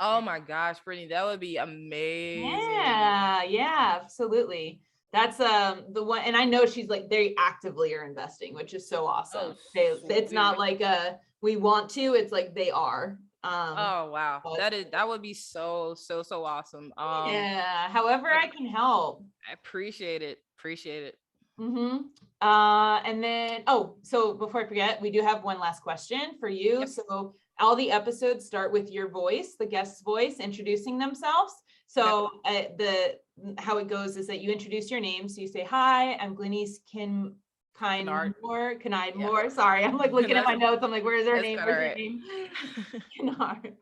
Oh my gosh, Brittany, that would be amazing. Yeah, absolutely. That's the one, and I know she's like they actively are investing, which is so Oh, awesome. It's not sweet. like we want to, it's like they are. Oh wow, But that would be so awesome. yeah, however But I can help. I appreciate it. Appreciate it. Mm-hmm. And then, so before I forget, we do have one last question for you. Yep. So all the episodes start with your voice, the guest's voice, introducing themselves. Okay. So how it goes is that you introduce your name. So you say, "Hi, I'm Glenise Kennard. Kennard Yeah. Moore." Sorry, I'm like looking at my That's notes. I'm like, "Where's her that's name? kind of Where's her right. name?"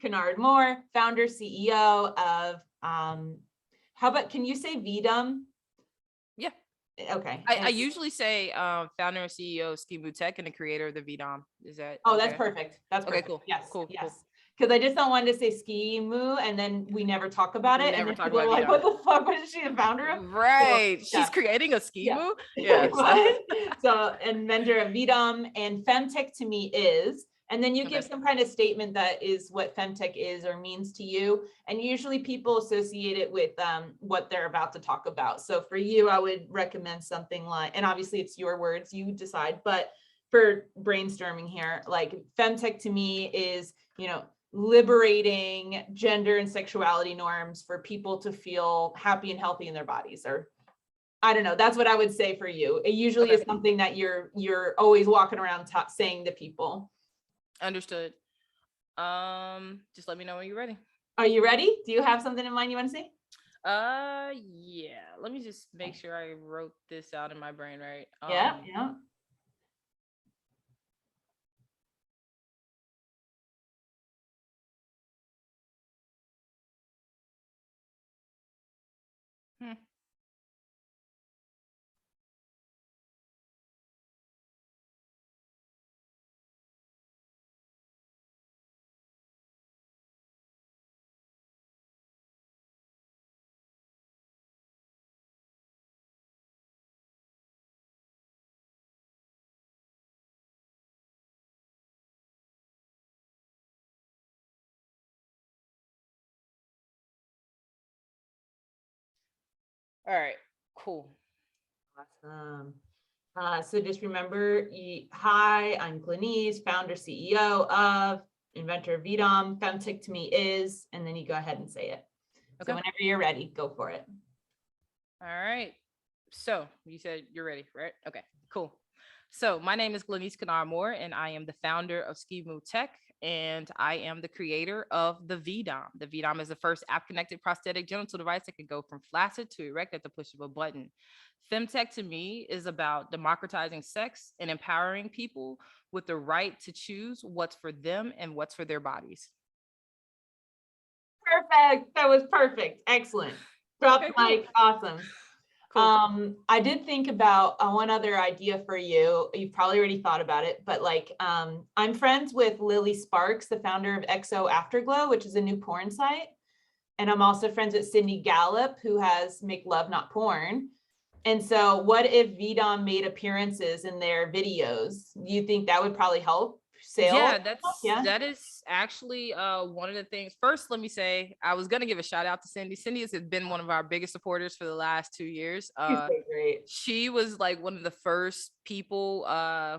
Kennard Moore, founder CEO of How about can you say VDOM? Yeah. Okay. I usually say founder and CEO of Skimu Tech and the creator of the VDOM. Is that Oh, okay? that's perfect. That's Okay, perfect. cool. Yes, Cool. yes. Because I just don't want to say ski moo and then we never talk about it. And Never then talk people are about like, VDOM. what the fuck? What is she the founder of? So Right. She's yeah, creating a yeah. Skimu. Yes. What? So, and mentor of VDOM and Femtech to me is, and then you Okay. give some kind of statement that is what Femtech is or means to you. And usually people associate it with what they're about to talk about. So for you, I would recommend something like, and obviously it's your words, you decide, but for brainstorming here, like Femtech to me is, liberating gender and sexuality norms for people to feel happy and healthy in their bodies, or I don't know. That's what I would say for you. It usually Okay. is something that you're always walking around saying to people. Understood. Just let me know when you're ready. Are you ready? Do you have something in mind you want to say? Yeah. Let me just make sure I wrote this out in my brain right. Yeah, yeah. Hmm. All right. Cool. Awesome. So just remember, hi, I'm Glenise, founder, CEO of Inventor VDOM. Femtech to me is, and then you go ahead and say it. Okay. So whenever you're ready, go for it. All right. So you said you're ready, right? Okay, cool. So my name is Glenise Kennard-Moore, and I am the founder of Skimu Tech, and I am the creator of the VDOM. The VDOM is the first app-connected prosthetic genital device that can go from flaccid to erect at the push of a button. Femtech to me is about democratizing sex and empowering people with the right to choose what's for them and what's for their bodies. Perfect. That was perfect. Excellent. Drop Okay, the cool. mic. Awesome. Cool. I did think about one other idea for you. You've probably already thought about it, but like, I'm friends with Lily Sparks, the founder of XO Afterglow, which is a new porn site. And I'm also friends with Cindy Gallup, who has Make Love Not Porn. And so what if VDOM made appearances in their videos? You think that would probably help sales? Yeah, Yeah. that is actually one of the things. First, let me say I was gonna give a shout out to Cindy. Cindy has been one of our biggest supporters for the last 2 years. She's so great. She was like one of the first people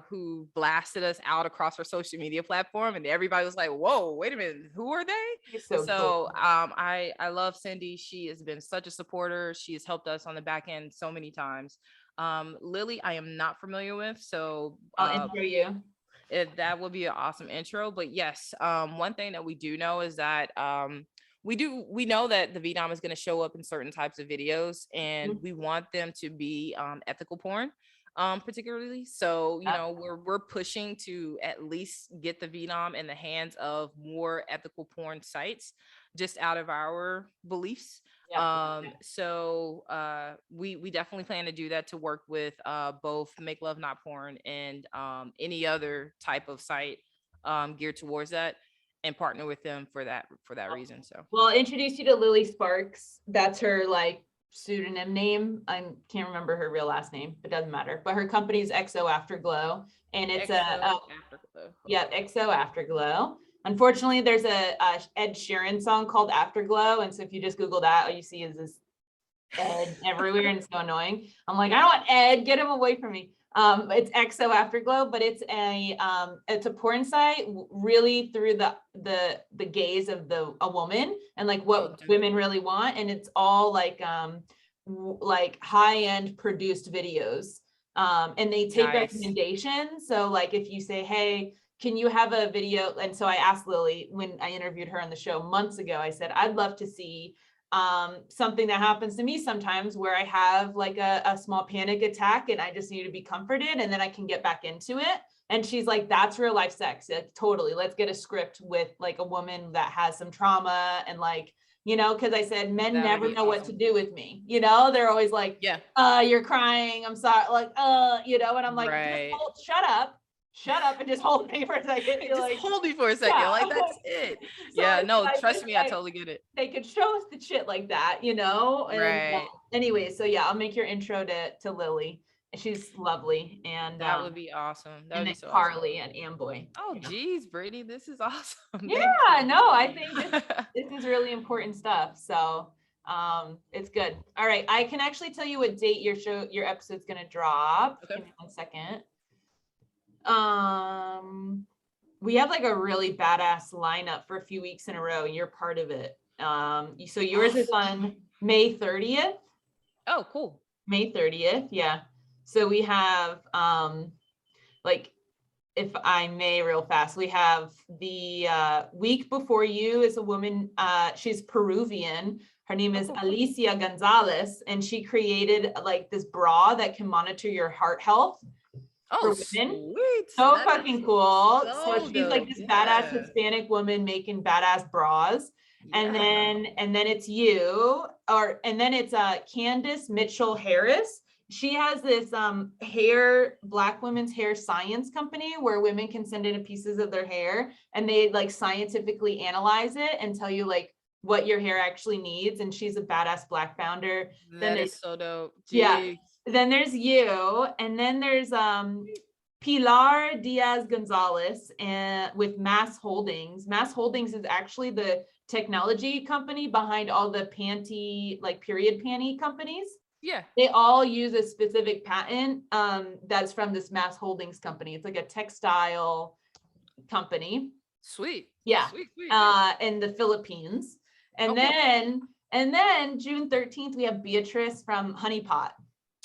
who blasted us out across her social media platform, and everybody was like, whoa, wait a minute, who are they? She's so cool. I love Cindy. She has been such a supporter. She has helped us on the back end so many times. Lily, I am not familiar with, so I'll intro you. That would be an awesome intro. But yes, one thing that we do know is that we know that the VDOM is going to show up in certain types of videos, and we want them to be ethical porn, particularly. So, you know, we're pushing to at least get the VDOM in the hands of more ethical porn sites, just out of our beliefs. So we definitely plan to do that, to work with both Make Love Not Porn and any other type of site geared towards that, and partner with them for that reason. So, well, I'll introduce you to Lily Sparks. That's her like pseudonym name. I can't remember her real last name, but doesn't matter. But her company's XO Afterglow, and it's Afterglow. XO Afterglow. Unfortunately, there's a Ed Sheeran song called Afterglow, and so if you just Google that, all you see is this Ed everywhere, and it's so annoying. I'm like, I don't want Ed, get him away from me. It's XO Afterglow, but it's a porn site really through the gaze of a woman, and like what women really want, and it's all like high-end produced videos, and they take recommendations. So like if you say, hey, can you have a video? And so I asked Lily when I interviewed her on the show months ago, I said, I'd love to see something that happens to me sometimes where I have like a small panic attack and I just need to be comforted and then I can get back into it. And she's like, that's real life sex. Like, totally. Let's get a script with like a woman that has some trauma and like, you know, because I said men never know what to do with me. You know, they're always like, you're crying. I'm sorry. Like, you know, and I'm like, shut up and just hold me for a second. Just like, hold me for a second. Yeah. Like, that's it. So yeah, no, trust me, I totally get it. They could show us the shit like that, you know? And, anyway, so yeah, I'll make your intro to Lily. She's lovely. And that would be awesome. That would be so Carly awesome. and Amboy. Oh, geez, Brittany, this is awesome. Yeah, no, I think this is really important stuff. So it's good. All right. I can actually tell you what date your episode's going to drop. Okay. Give me 1 second. We have like a really badass lineup for a few weeks in a row. You're part of it. So yours is on May 30th. Oh, cool. May 30th. Yeah. So we have, like, if I may real fast, we have the week before you is a woman, she's Peruvian. Her name is Alicia Gonzalez, and she created like this bra that can monitor your heart health. Oh, sweet. So that fucking cool. So she's like this badass Hispanic woman making badass bras. And then it's you, and then it's Candace Mitchell Harris. She has this Black women's hair science company where women can send in pieces of their hair and they like scientifically analyze it and tell you like what your hair actually needs. And she's a badass Black founder. That is so dope. Jeez. Yeah. Then there's you, and then there's Pilar Diaz Gonzalez with Mass Holdings. Mass Holdings is actually the technology company behind all the period panty companies. Yeah. They all use a specific patent that's from this Mass Holdings company. It's like a textile company. Sweet. Yeah. Sweet. In the Philippines. And then June 13th, we have Beatrice from Honey Pot.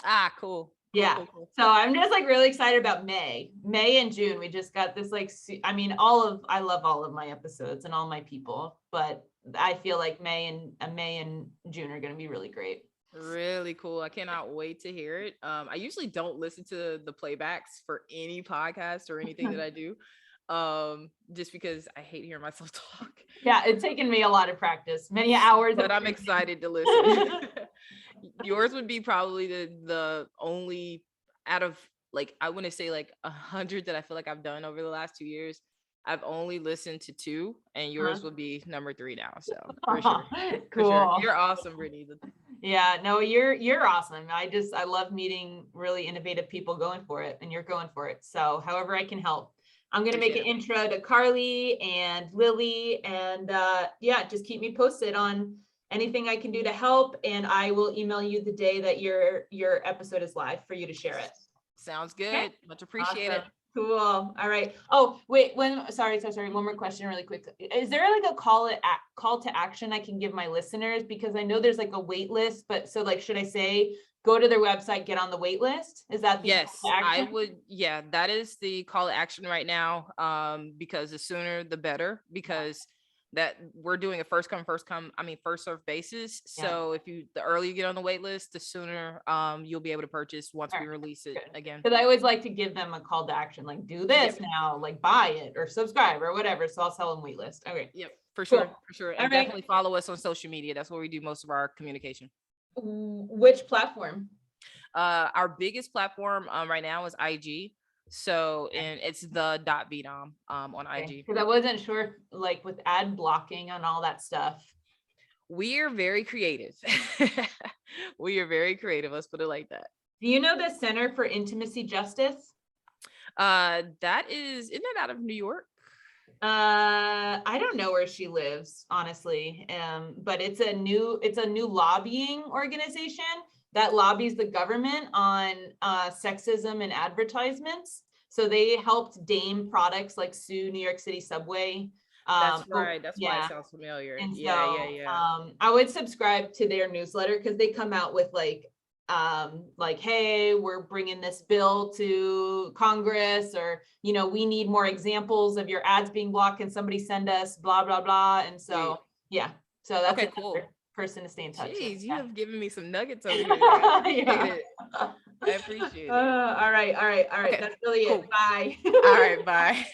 Ah, cool. Yeah. Cool. So I'm just like really excited about May and June. We just got this like, I mean, I love all of my episodes and all my people, but I feel like May and June are going to be really great. Really cool. I cannot wait to hear it. I usually don't listen to the playbacks for any podcast or anything that I do, just because I hate hearing myself talk. Yeah, it's taken me a lot of practice, many hours. But I'm excited to listen. Yours would be probably the only out of like, I wouldn't say like 100 that I feel like I've done over the last 2 years. I've only listened to 2, and yours would be number 3 now. So for sure. Cool. For sure. You're awesome, Brittany. Yeah, no, you're awesome. I love meeting really innovative people going for it, and you're going for it. So however I can help. I'm gonna make an intro to Carly and Lily, and yeah, just keep me posted on anything I can do to help. And I will email you the day that your episode is live for you to share it. Sounds good. Okay. Much appreciated. Awesome. Cool. All right. Oh, wait, sorry. One more question really quick. Is there like a call to action I can give my listeners? Because I know there's like a wait list, but so like, should I say, go to their website, get on the wait list? Is that the yes, call to action? I would. Yeah, that is the call to action right now. Because the sooner the better, because that we're doing a first serve basis. So if the earlier you get on the wait list, the sooner you'll be able to purchase once we release it again. Because I always like to give them a call to action, like do this now, like buy it or subscribe or whatever. So I'll tell them wait list. Okay. Yep, for sure. And definitely follow us on social media. That's where we do most of our communication. Which platform? Our biggest platform right now is IG. So, and it's the .vdom on IG. Because I wasn't sure, like with ad blocking and all that stuff. We are very creative. We are very creative. Let's put it like that. Do you know the Center for Intimacy Justice? Isn't that out of New York? I don't know where she lives, honestly. But it's a new lobbying organization that lobbies the government on sexism in advertisements. So they helped Dame products like sue New York City subway. That's right. That's why it sounds familiar. And yeah. I would subscribe to their newsletter because they come out with like, hey, we're bringing this bill to Congress, or, we need more examples of your ads being blocked. Can somebody send us blah, blah, blah. And so, so that's cool. Person to stay in touch with. Jeez, you have given me some nuggets over here. I appreciate it. All right. Okay, That's really it. Bye. All right, bye.